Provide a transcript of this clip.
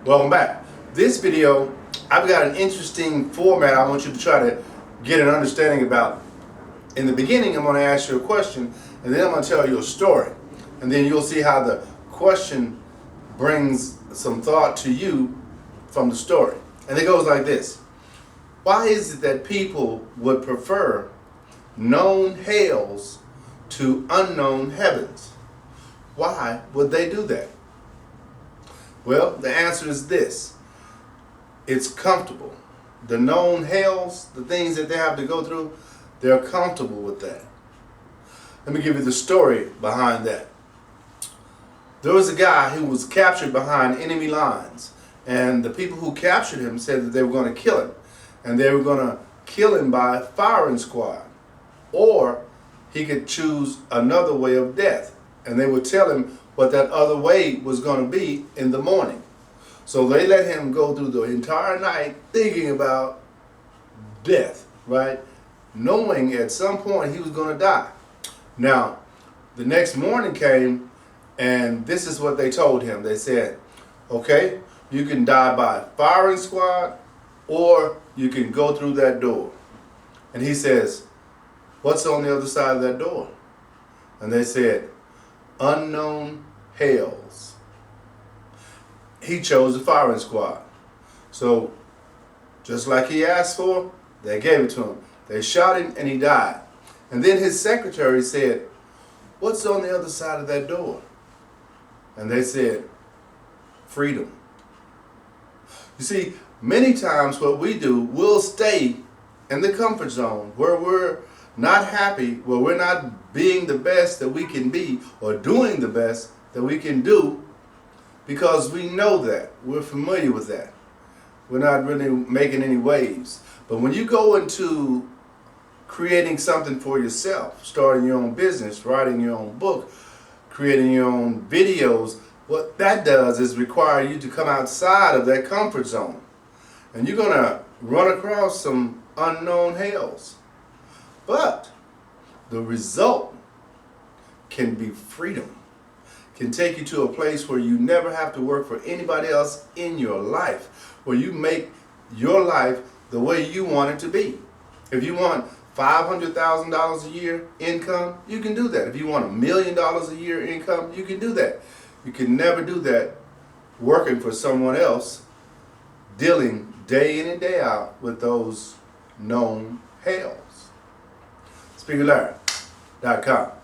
Welcome back. This video, I've got an interesting format I want you to try to get an understanding about. In the beginning, I'm going to ask you a question, and then I'm going to tell you a story. And then you'll see how the question brings some thought to you from the story. And it goes like this. Why is it that people would prefer known hells to unknown heavens? Why would they do that? Well, the answer is this. It's comfortable. The known hells, the things that they have to go through, they're comfortable with that. Let me give you the story behind that. There was a guy who was captured behind enemy lines, and the people who captured him said that they were going to kill him, and they were going to kill him by firing squad, or he could choose another way of death, and they would tell him what that other way was going to be in the morning. So they let him go through the entire night thinking about death, right? Knowing at some point he was going to die. Now, the next morning came, and this is what they told him. They said, okay, you can die by firing squad, or you can go through that door. And he says, what's on the other side of that door? And they said, unknown hells. He chose the firing squad. So, just like he asked for, they gave it to him. They shot him and he died. And then his secretary said, what's on the other side of that door? And they said, freedom. You see, many times what we do, we'll stay in the comfort zone where we're not happy, where we're not being the best that we can be or doing the best that we can do, because we know that. We're familiar with that. We're not really making any waves. But when you go into creating something for yourself, starting your own business, writing your own book, creating your own videos, what that does is require you to come outside of that comfort zone. And you're going to run across some unknown hells. But the result can be freedom. Can take you to a place where you never have to work for anybody else in your life, where you make your life the way you want it to be. If you want $500,000 a year income, you can do that. If you want $1 million a year income, you can do that. You can never do that working for someone else, dealing day in and day out with those known hells. SpeakerLarry.com